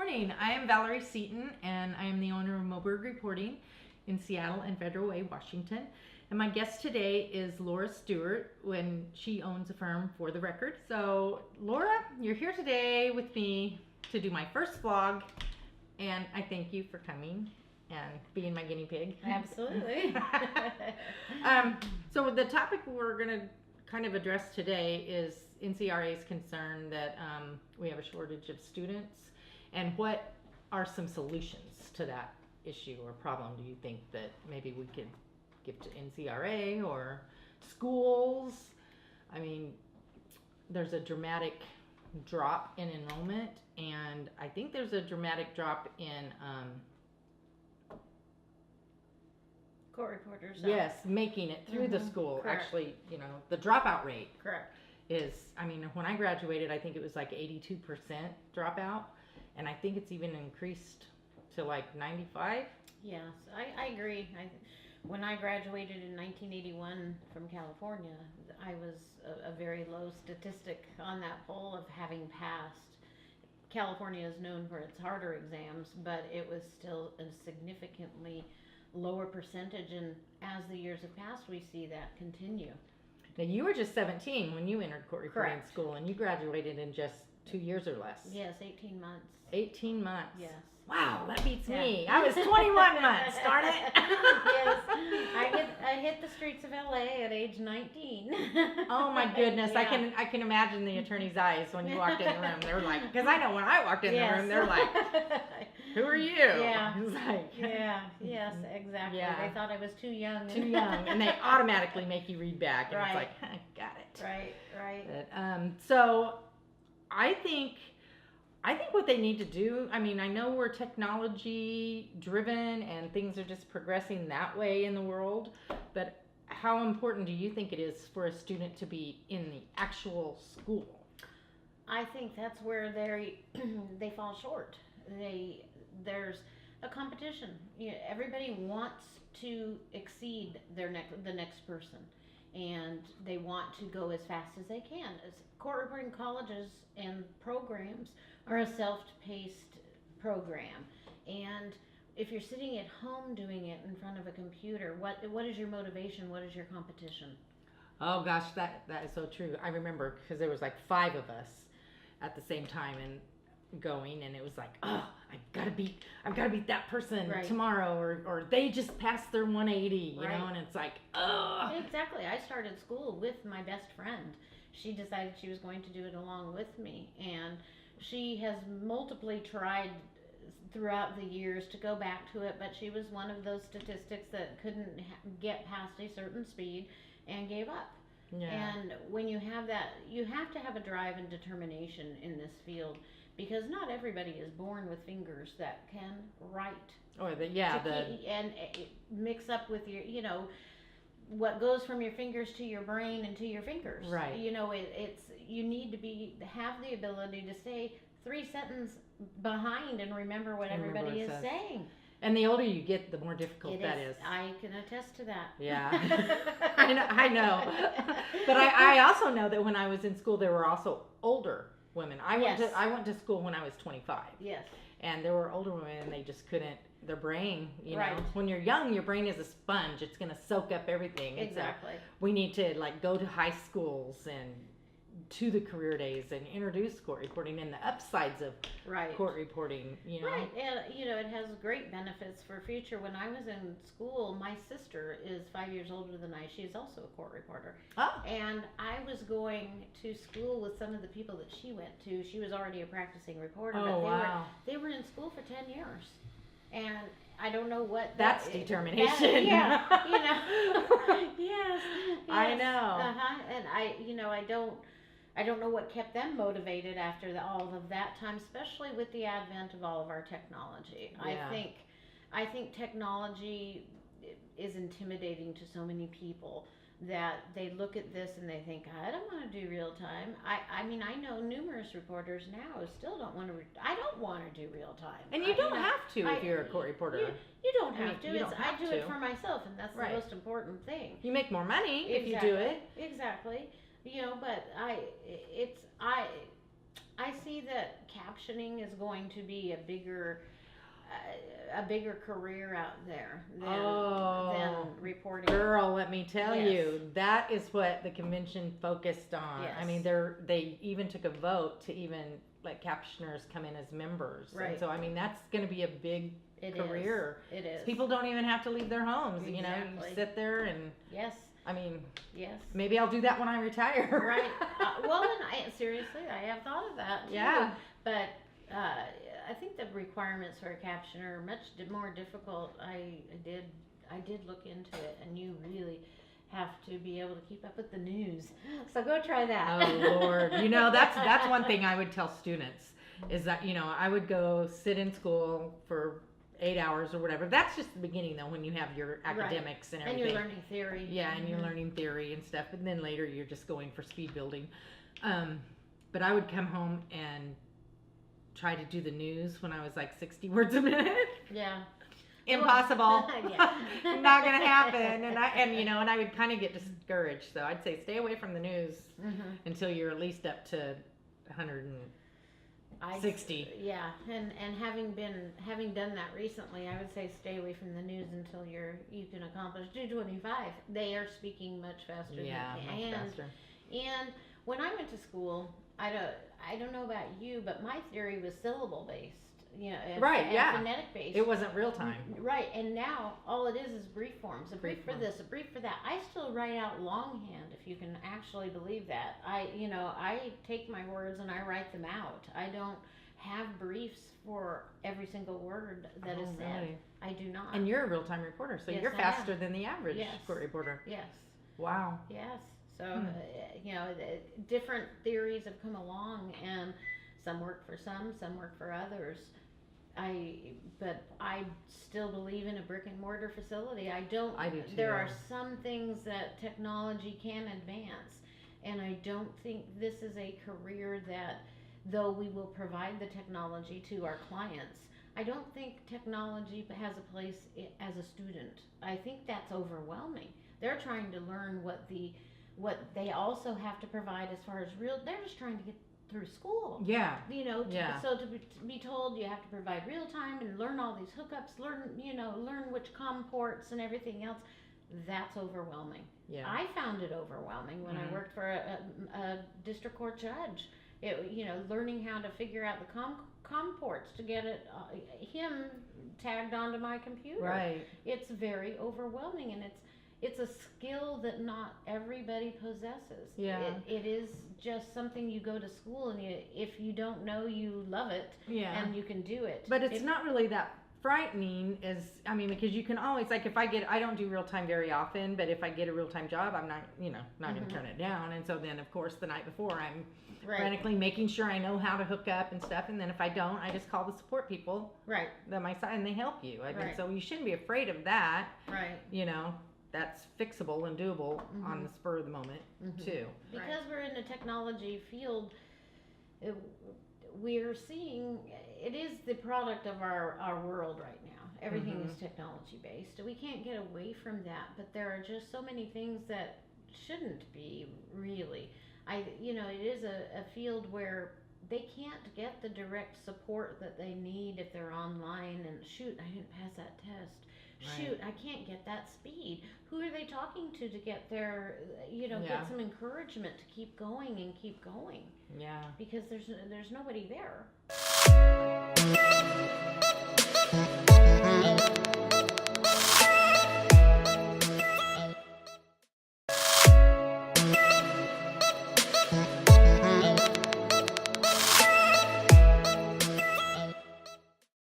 morning. I am Valerie Seaton, and I am the owner of Moberg Reporting in Seattle and Federal Way, Washington. And my guest today is Laura Stewart, when she owns a firm For the Record. So, Laura, you're here today with me to do my first vlog, and I thank you for coming and being my guinea pig. Absolutely. So the topic we're going to kind of address today is NCRA's concern that we have a shortage of students, and what are some solutions to that issue or problem do you think that maybe we could give to NCRA or schools? I mean, there's a dramatic drop in enrollment, and I think there's a dramatic drop in Court reporters. yes, making it through the school. Correct. Actually, you know, the dropout rate Correct. is, I mean, when I graduated, I think it was like 82% dropout, and I think it's even increased to like 95. Yes, I agree. When I graduated in 1981 from California, I was a very low statistic on that poll of having passed. California is known for its harder exams, but it was still a significantly lower percentage, and as the years have passed, we see that continue. Now, you were just 17 when you entered court reporting Correct. school, and you graduated in just 2 years or less. Yes, 18 months. 18 months. Yes. Wow, that beats Yeah. me. I was 21 months, darn it. Yes, I hit the streets of LA at age 19. Oh my goodness, Yeah. I can imagine the attorney's eyes when you walked in the room. They were like, because I know when I walked in the room, they're like, who are you? Yeah. It's like, Yeah, yes, exactly. Yeah. They thought I was too young. too young, and they automatically make you read back, and Right. it's like, huh, got it. Right. But, so I think what they need to do, I mean, I know we're technology driven and things are just progressing that way in the world, but how important do you think it is for a student to be in the actual school? I think that's where they fall short. There's a competition. Everybody wants to exceed the next person, and they want to go as fast as they can. As court reporting colleges and programs are a self-paced program, and if you're sitting at home doing it in front of a computer, what is your motivation? What is your competition? Oh gosh, that is so true. I remember because there was like 5 of us at the same time and going, and it was like, oh, I've got to beat that person Right. tomorrow, or they just passed their 180, you Right. know, and it's like, oh. Exactly. I started school with my best friend. She decided she was going to do it along with me, and she has multiply tried throughout the years to go back to it, but she was one of those statistics that couldn't get past a certain speed and gave up. Yeah. And when you have that, you have to have a drive and determination in this field, because not everybody is born with fingers that can write. Or And mix up with your, what goes from your fingers to your brain and to your fingers. Right. It's you need to have the ability to stay 3 sentences behind and remember what And remember everybody what it is says. saying. And the older you get, the more difficult that is. I can attest to that. Yeah, I know. But I also know that when I was in school, there were also older women. I Yes. went to school when I was 25, Yes. and there were older women, and they just couldn't. Their brain, Right. when you're young, your brain is a sponge. It's gonna soak up everything. Exactly. We need to go to high schools and to the career days and introduce court reporting and the upsides of Right. court reporting. Right, and it has great benefits for future. When I was in school, my sister is 5 years older than I. She is also a court reporter. Oh. And I was going to school with some of the people that she went to. She was already a practicing reporter, Oh, but wow. they were in school for 10 years. And I don't know what That's determination. Yes. I know. And I don't know what kept them motivated after all of that time, especially with the advent of all of our technology. Yeah. I think technology is intimidating to so many people that they look at this and they think, I don't want to do real time. I mean, I know numerous reporters now who still don't want to. I don't want to do real time. And you don't have to if you're a court reporter. You don't have to. You don't have I do it to. for myself, and that's Right. the most important thing. You make more money if you do it. Exactly. But I see that captioning is going to be a bigger career out there than reporting. Girl, let me tell Yes. you, that is what the convention focused on. Yes. I mean, they even took a vote to even let captioners come in as members. Right. And so, I mean, that's going to be a big career. It is. People don't even have to leave their homes. You know, Exactly. you sit there and, Yes. I mean, Yes. maybe I'll do that when I retire. Right. Well, and seriously, I have thought of that too. Yeah. But I think the requirements for a captioner are much more difficult. I did look into it, and you really have to be able to keep up with the news. So go try that. Oh Lord, you know, that's one thing I would tell students is that, you know, I would go sit in school for 8 hours or whatever. That's just the beginning though, when you have your academics and everything. And you're learning theory. Yeah, and you're learning theory and stuff, and then later you're just going for speed building. But I would come home and try to do the news when I was like 60 words a minute. Yeah. Impossible. Yeah. Not gonna happen. And I would kind of get discouraged. So I'd say stay away from the news until you're at least up to 160. Yeah, and having done that recently, I would say stay away from the news until you can accomplish 225. They are speaking much faster. Yeah, much faster. And when I went to school, I don't know about you, but my theory was syllable based. You know, and phonetic based. It wasn't real time. Right, and now all it is brief forms. A brief for forms. this, a brief for that. I still write out longhand, if you can actually believe that. I take my words and I write them out. I don't have briefs for every single word that is said. Really? I do not. And you're a real time reporter, so Yes, you're I faster am. than the average Yes. court reporter. Yes. Wow. Yes. So, different theories have come along, and some work for some work for others. But I still believe in a brick and mortar facility. I do too. There are some things that technology can advance, and I don't think this is a career that, though we will provide the technology to our clients, I don't think technology has a place as a student. I think that's overwhelming. They're trying to learn what they also have to provide as far as they're just trying to get through school. Yeah. So to be told you have to provide real time and learn all these hookups, learn which COM ports and everything else, that's overwhelming. Yeah. I found it overwhelming when I worked for a district court judge. Learning how to figure out the COM ports to get him tagged onto my computer. Right. It's very overwhelming, and it's a skill that not everybody possesses. Yeah. It is just something you go to school, and if you don't know, you love it. Yeah. And you can do it. But it's not really that frightening because you can always, like, I don't do real time very often, but if I get a real time job, I'm not going to turn it down. And so then, of course, the night before, I'm frantically making sure I know how to hook up and stuff. And then if I don't, I just call the support people. Right. On my side, and they help you. I mean, so you shouldn't be afraid of that. Right. That's fixable and doable on the spur of the moment too. Because we're in the technology field, we're seeing it is the product of our world right now. Everything is technology based. We can't get away from that, but there are just so many things that shouldn't be really. It is a field where they can't get the direct support that they need if they're online and shoot, I didn't pass that test. Shoot, I can't get that speed. Who are they talking to get their, get some encouragement to keep going and keep going? Yeah. Because there's nobody there.